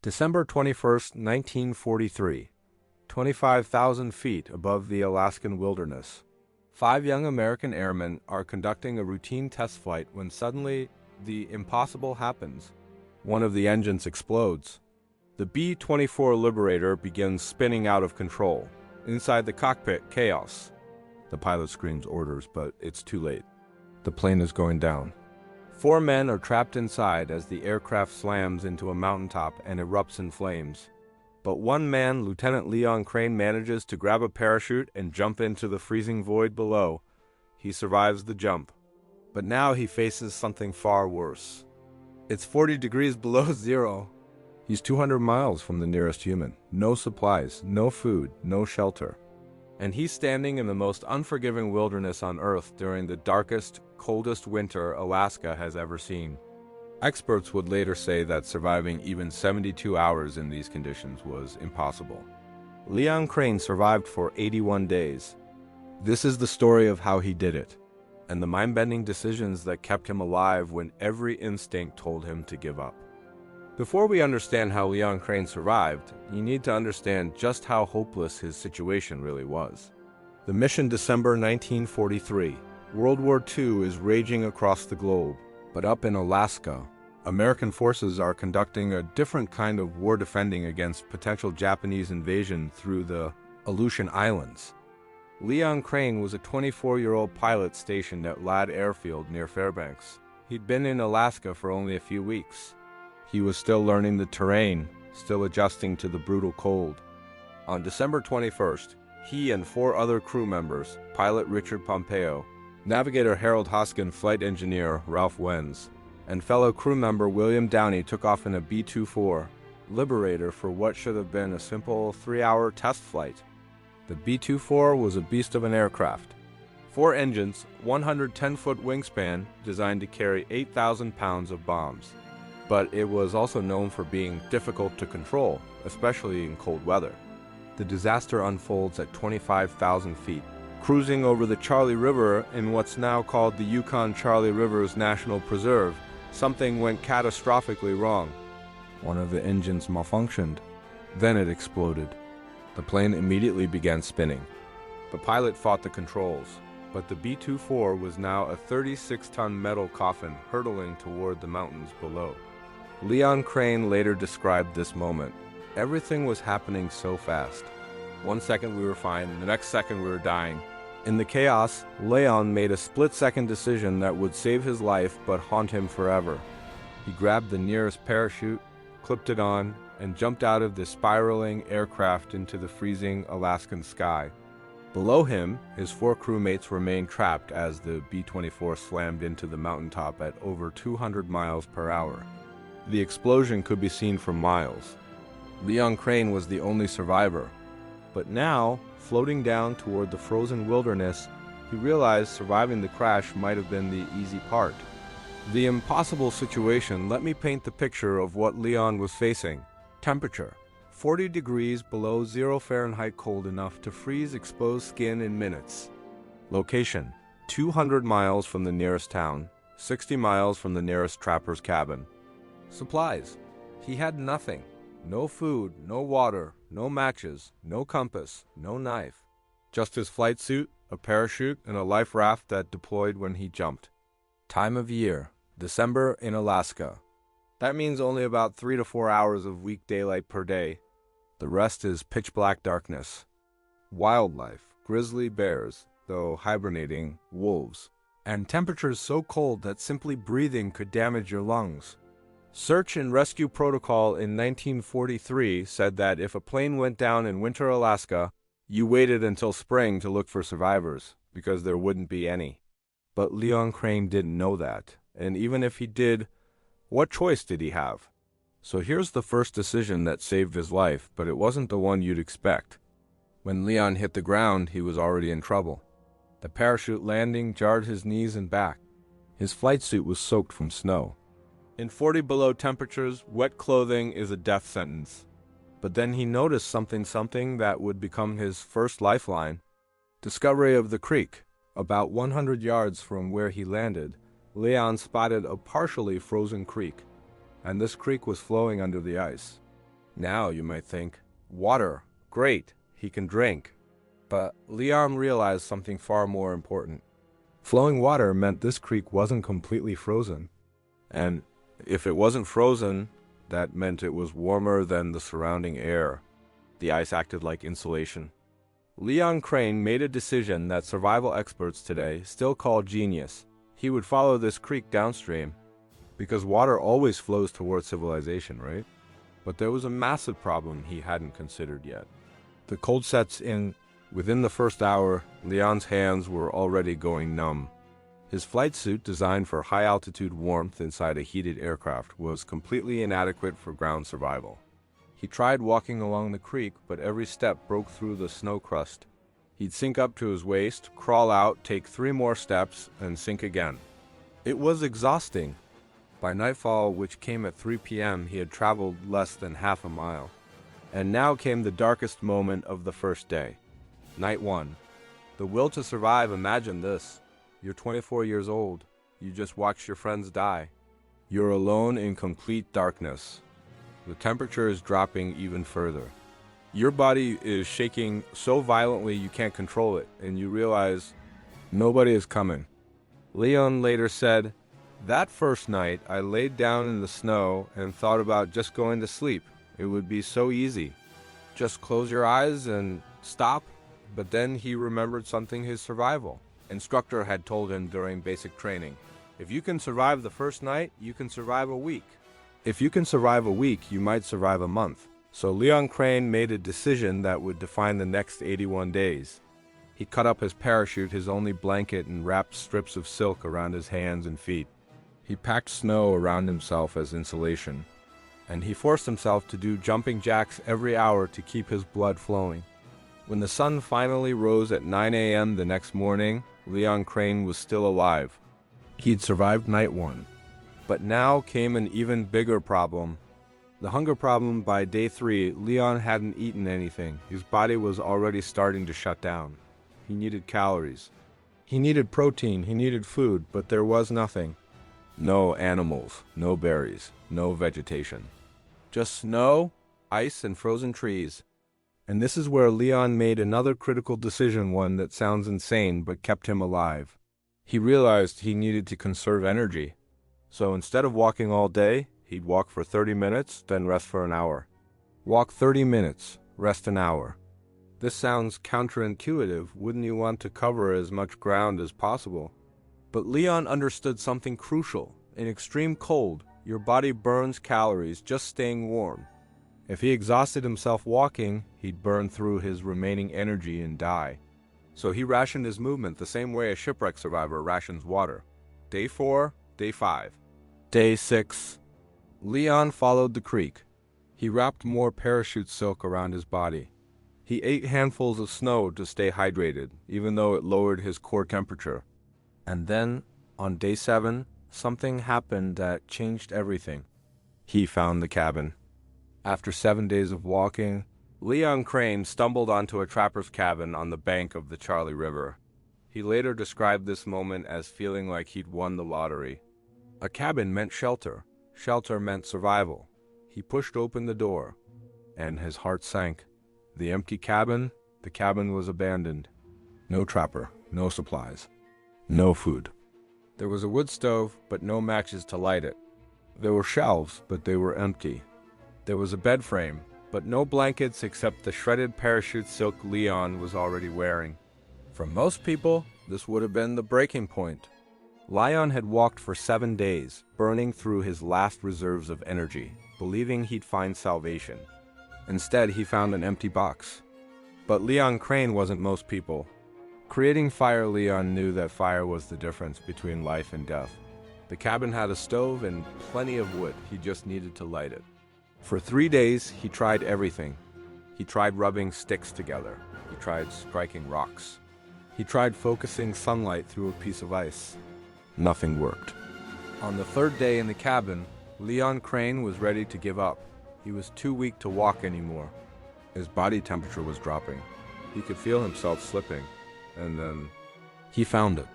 December 21st, 1943. 25,000 feet above the Alaskan wilderness. 5 young American airmen are conducting a routine test flight when suddenly the impossible happens. One of the engines explodes. The B-24 Liberator begins spinning out of control. Inside the cockpit, chaos. The pilot screams orders, but it's too late. The plane is going down. 4 men are trapped inside as the aircraft slams into a mountaintop and erupts in flames. But one man, Lieutenant Leon Crane, manages to grab a parachute and jump into the freezing void below. He survives the jump. But now he faces something far worse. It's 40 degrees below zero. He's 200 miles from the nearest human. No supplies, no food, no shelter. And he's standing in the most unforgiving wilderness on Earth during the darkest, coldest winter Alaska has ever seen. Experts would later say that surviving even 72 hours in these conditions was impossible. Leon Crane survived for 81 days. This is the story of how he did it, and the mind-bending decisions that kept him alive when every instinct told him to give up. Before we understand how Leon Crane survived, you need to understand just how hopeless his situation really was. The mission, December 1943. World War II is raging across the globe, but up in Alaska, American forces are conducting a different kind of war defending against potential Japanese invasion through the Aleutian Islands. Leon Crane was a 24-year-old pilot stationed at Ladd Airfield near Fairbanks. He'd been in Alaska for only a few weeks. He was still learning the terrain, still adjusting to the brutal cold. On December 21st, he and 4 other crew members, pilot Richard Pompeo, navigator Harold Hoskin, flight engineer Ralph Wenz, and fellow crew member William Downey took off in a B-24 Liberator for what should have been a simple 3-hour test flight. The B-24 was a beast of an aircraft. 4 engines, 110-foot wingspan, designed to carry 8,000 pounds of bombs. But it was also known for being difficult to control, especially in cold weather. The disaster unfolds at 25,000 feet. Cruising over the Charlie River in what's now called the Yukon-Charlie Rivers National Preserve, something went catastrophically wrong. One of the engines malfunctioned. Then it exploded. The plane immediately began spinning. The pilot fought the controls, but the B-24 was now a 36-ton metal coffin hurtling toward the mountains below. Leon Crane later described this moment. Everything was happening so fast. One second we were fine, the next second we were dying. In the chaos, Leon made a split-second decision that would save his life but haunt him forever. He grabbed the nearest parachute, clipped it on, and jumped out of the spiraling aircraft into the freezing Alaskan sky. Below him, his 4 crewmates remained trapped as the B-24 slammed into the mountaintop at over 200 miles per hour. The explosion could be seen for miles. Leon Crane was the only survivor. But now, floating down toward the frozen wilderness, he realized surviving the crash might have been the easy part. The impossible situation let me paint the picture of what Leon was facing. Temperature: 40 degrees below 0 Fahrenheit, cold enough to freeze exposed skin in minutes. Location: 200 miles from the nearest town, 60 miles from the nearest trapper's cabin. Supplies: he had nothing. No food, no water, no matches, no compass, no knife. Just his flight suit, a parachute, and a life raft that deployed when he jumped. Time of year: December in Alaska. That means only about 3 to 4 hours of weak daylight per day. The rest is pitch black darkness. Wildlife: grizzly bears, though hibernating, wolves. And temperatures so cold that simply breathing could damage your lungs. Search and rescue protocol in 1943 said that if a plane went down in winter Alaska, you waited until spring to look for survivors, because there wouldn't be any. But Leon Crane didn't know that, and even if he did, what choice did he have? So here's the first decision that saved his life, but it wasn't the one you'd expect. When Leon hit the ground, he was already in trouble. The parachute landing jarred his knees and back. His flight suit was soaked from snow. In 40 below temperatures, wet clothing is a death sentence. But then he noticed something that would become his first lifeline. Discovery of the creek. About 100 yards from where he landed, Leon spotted a partially frozen creek, and this creek was flowing under the ice. Now, you might think, water, great, he can drink. But Leon realized something far more important. Flowing water meant this creek wasn't completely frozen. And if it wasn't frozen, that meant it was warmer than the surrounding air. The ice acted like insulation. Leon Crane made a decision that survival experts today still call genius. He would follow this creek downstream, because water always flows towards civilization, right? But there was a massive problem he hadn't considered yet. The cold sets in. Within the first hour, Leon's hands were already going numb. His flight suit, designed for high-altitude warmth inside a heated aircraft, was completely inadequate for ground survival. He tried walking along the creek, but every step broke through the snow crust. He'd sink up to his waist, crawl out, take 3 more steps, and sink again. It was exhausting. By nightfall, which came at 3 p.m., he had traveled less than half a mile. And now came the darkest moment of the first day. Night 1. The will to survive. Imagine this. You're 24 years old. You just watched your friends die. You're alone in complete darkness. The temperature is dropping even further. Your body is shaking so violently you can't control it, and you realize nobody is coming. Leon later said, "That first night, I laid down in the snow and thought about just going to sleep. It would be so easy. Just close your eyes and stop." But then he remembered something his survival instructor had told him during basic training. If you can survive the first night, you can survive a week. If you can survive a week, you might survive a month. So Leon Crane made a decision that would define the next 81 days. He cut up his parachute, his only blanket, and wrapped strips of silk around his hands and feet. He packed snow around himself as insulation, and he forced himself to do jumping jacks every hour to keep his blood flowing. When the sun finally rose at 9 a.m. the next morning, Leon Crane was still alive. He'd survived night 1. But now came an even bigger problem. The hunger problem. By day 3, Leon hadn't eaten anything. His body was already starting to shut down. He needed calories. He needed protein. He needed food, but there was nothing. No animals, no berries, no vegetation. Just snow, ice, and frozen trees. And this is where Leon made another critical decision, one that sounds insane but kept him alive. He realized he needed to conserve energy. So instead of walking all day, he'd walk for 30 minutes, then rest for an hour. Walk 30 minutes, rest an hour. This sounds counterintuitive. Wouldn't you want to cover as much ground as possible? But Leon understood something crucial. In extreme cold, your body burns calories just staying warm. If he exhausted himself walking, he'd burn through his remaining energy and die. So he rationed his movement the same way a shipwreck survivor rations water. Day 4, day 5. Day 6. Leon followed the creek. He wrapped more parachute silk around his body. He ate handfuls of snow to stay hydrated, even though it lowered his core temperature. And then, on day 7, something happened that changed everything. He found the cabin. After 7 days of walking, Leon Crane stumbled onto a trapper's cabin on the bank of the Charlie River. He later described this moment as feeling like he'd won the lottery. A cabin meant shelter. Shelter meant survival. He pushed open the door, and his heart sank. The empty cabin, the cabin was abandoned. No trapper, no supplies, no food. There was a wood stove, but no matches to light it. There were shelves, but they were empty. There was a bed frame, but no blankets except the shredded parachute silk Leon was already wearing. For most people, this would have been the breaking point. Leon had walked for 7 days, burning through his last reserves of energy, believing he'd find salvation. Instead, he found an empty box. But Leon Crane wasn't most people. Creating fire, Leon knew that fire was the difference between life and death. The cabin had a stove and plenty of wood. He just needed to light it. For 3 days, he tried everything. He tried rubbing sticks together. He tried striking rocks. He tried focusing sunlight through a piece of ice. Nothing worked. On the 3rd day in the cabin, Leon Crane was ready to give up. He was too weak to walk anymore. His body temperature was dropping. He could feel himself slipping. And then he found it.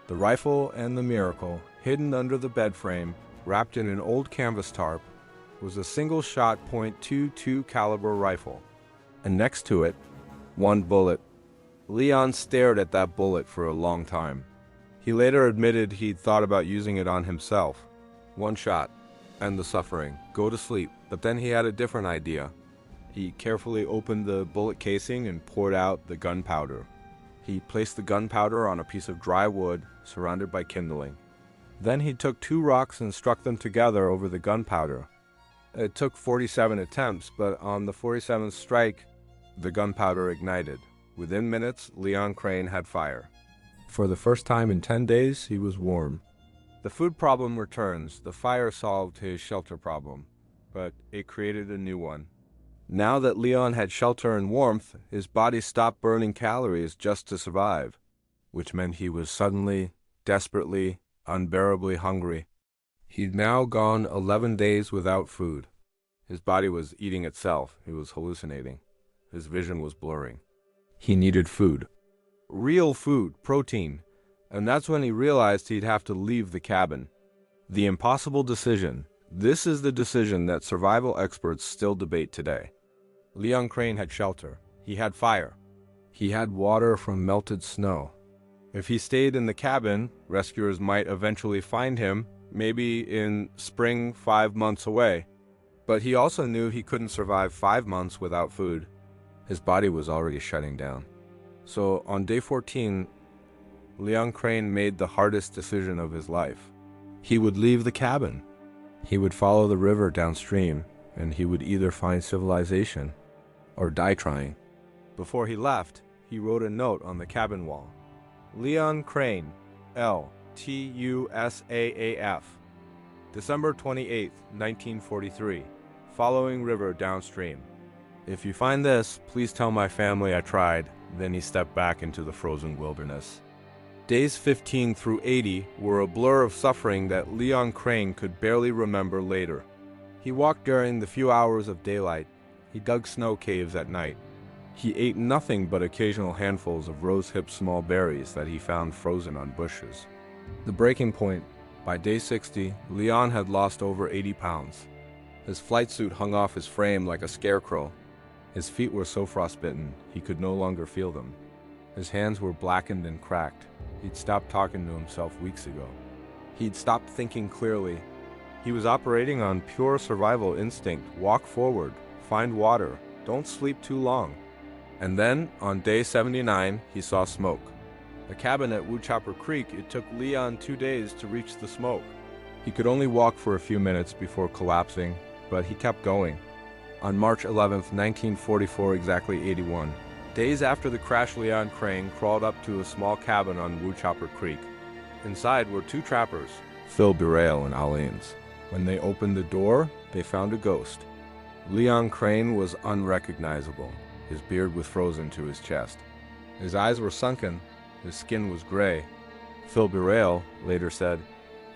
The rifle and the miracle, hidden under the bed frame, wrapped in an old canvas tarp. was a single-shot .22 caliber rifle, and next to it, one bullet. Leon stared at that bullet for a long time. He later admitted he'd thought about using it on himself. One shot, end the suffering, go to sleep. But then he had a different idea. He carefully opened the bullet casing and poured out the gunpowder. He placed the gunpowder on a piece of dry wood surrounded by kindling. Then he took 2 rocks and struck them together over the gunpowder. It took 47 attempts, but on the 47th strike, the gunpowder ignited. Within minutes, Leon Crane had fire. For the first time in 10 days, he was warm. The food problem returns. The fire solved his shelter problem, but it created a new one. Now that Leon had shelter and warmth, his body stopped burning calories just to survive, which meant he was suddenly, desperately, unbearably hungry. He'd now gone 11 days without food. His body was eating itself. He was hallucinating. His vision was blurring. He needed food. Real food, protein. And that's when he realized he'd have to leave the cabin. The impossible decision. This is the decision that survival experts still debate today. Leon Crane had shelter. He had fire. He had water from melted snow. If he stayed in the cabin, rescuers might eventually find him, maybe in spring 5 months away. But he also knew he couldn't survive 5 months without food. His body was already shutting down. So on day 14, Leon Crane made the hardest decision of his life. He would leave the cabin. He would follow the river downstream, and he would either find civilization or die trying. Before he left, he wrote a note on the cabin wall. Leon Crane, L. TUSAAF. December 28, 1943. Following river downstream. If you find this, please tell my family I tried. Then he stepped back into the frozen wilderness. Days 15 through 80 were a blur of suffering that Leon Crane could barely remember later. He walked during the few hours of daylight. He dug snow caves at night. He ate nothing but occasional handfuls of rose-hip small berries that he found frozen on bushes. The breaking point, by day 60, Leon had lost over 80 pounds. His flight suit hung off his frame like a scarecrow. His feet were so frostbitten, he could no longer feel them. His hands were blackened and cracked. He'd stopped talking to himself weeks ago. He'd stopped thinking clearly. He was operating on pure survival instinct. Walk forward, find water, don't sleep too long. And then, on day 79, he saw smoke. The cabin at Woodchopper Creek, it took Leon 2 days to reach the smoke. He could only walk for a few minutes before collapsing, but he kept going. On March 11, 1944, exactly 81, days after the crash, Leon Crane crawled up to a small cabin on Woodchopper Creek. Inside were 2 trappers, Phil Burrell and Al Ames. When they opened the door, they found a ghost. Leon Crane was unrecognizable. His beard was frozen to his chest. His eyes were sunken. His skin was gray. Phil Burrell later said,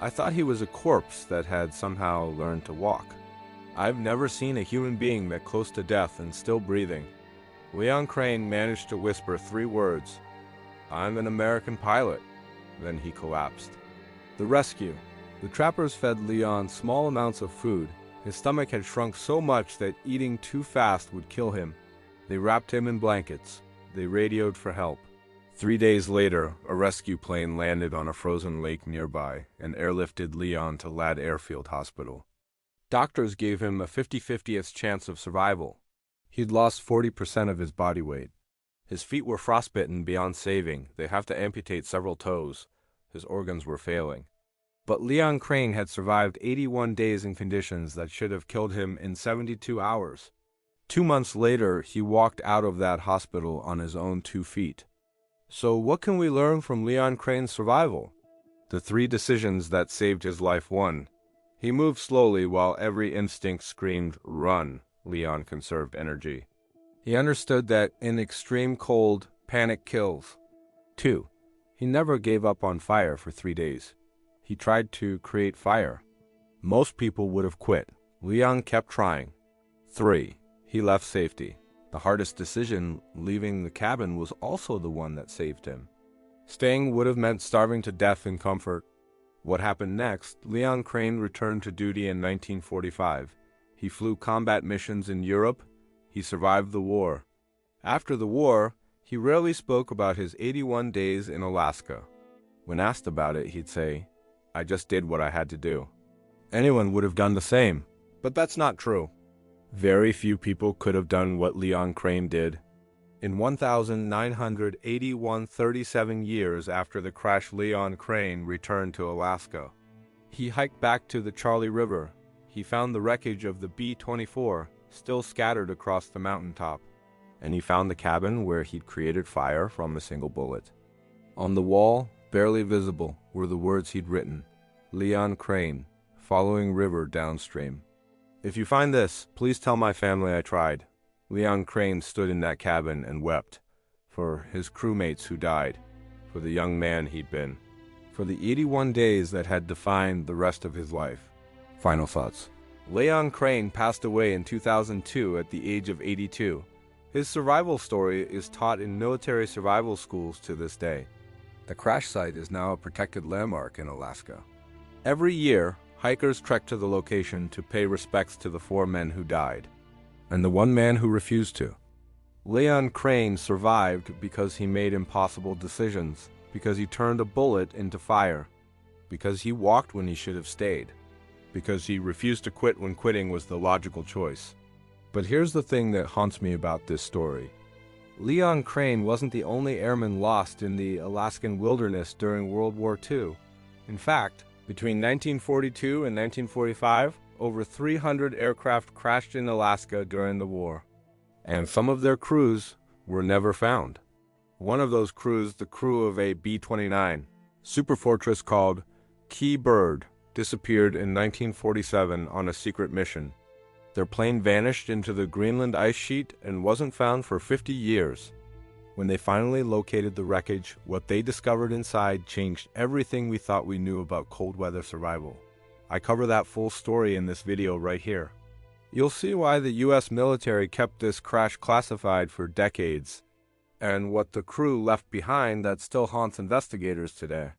"I thought he was a corpse that had somehow learned to walk. I've never seen a human being that close to death and still breathing." Leon Crane managed to whisper 3 words, "I'm an American pilot." Then he collapsed. The rescue. The trappers fed Leon small amounts of food. His stomach had shrunk so much that eating too fast would kill him. They wrapped him in blankets. They radioed for help. 3 days later, a rescue plane landed on a frozen lake nearby and airlifted Leon to Ladd Airfield Hospital. Doctors gave him a 50-50th chance of survival. He'd lost 40% of his body weight. His feet were frostbitten beyond saving. They have to amputate several toes. His organs were failing. But Leon Crane had survived 81 days in conditions that should have killed him in 72 hours. 2 months later, he walked out of that hospital on his own 2 feet. So what can we learn from Leon Crane's survival? The 3 decisions that saved his life. 1. He moved slowly while every instinct screamed, "Run." Leon conserved energy. He understood that in extreme cold, panic kills. 2. He never gave up on fire for 3 days. He tried to create fire. Most people would have quit. Leon kept trying. 3. He left safety. The hardest decision, leaving the cabin, was also the one that saved him. Staying would have meant starving to death in comfort. What happened next? Leon Crane returned to duty in 1945. He flew combat missions in Europe. He survived the war. After the war, he rarely spoke about his 81 days in Alaska. When asked about it, he'd say, "I just did what I had to do." Anyone would have done the same, but that's not true. Very few people could have done what Leon Crane did. In 1981, 37 years after the crash, Leon Crane returned to Alaska. He hiked back to the Charlie River. He found the wreckage of the B-24 still scattered across the mountaintop, and he found the cabin where he'd created fire from a single bullet. On the wall, barely visible, were the words he'd written: Leon Crane, following river downstream. If you find this, please tell my family I tried. Leon Crane stood in that cabin and wept for his crewmates who died, for the young man he'd been, for the 81 days that had defined the rest of his life. Final thoughts. Leon Crane passed away in 2002 at the age of 82. His survival story is taught in military survival schools to this day. The crash site is now a protected landmark in Alaska. Every year, hikers trek to the location to pay respects to the 4 men who died, and the 1 man who refused to. Leon Crane survived because he made impossible decisions, because he turned a bullet into fire, because he walked when he should have stayed, because he refused to quit when quitting was the logical choice. But here's the thing that haunts me about this story. Leon Crane wasn't the only airman lost in the Alaskan wilderness during World War II. In fact, between 1942 and 1945, over 300 aircraft crashed in Alaska during the war, and some of their crews were never found. One of those crews, the crew of a B-29 superfortress called Key Bird, disappeared in 1947 on a secret mission. Their plane vanished into the Greenland ice sheet and wasn't found for 50 years. When they finally located the wreckage, what they discovered inside changed everything we thought we knew about cold weather survival. I cover that full story in this video right here. You'll see why the US military kept this crash classified for decades, and what the crew left behind that still haunts investigators today.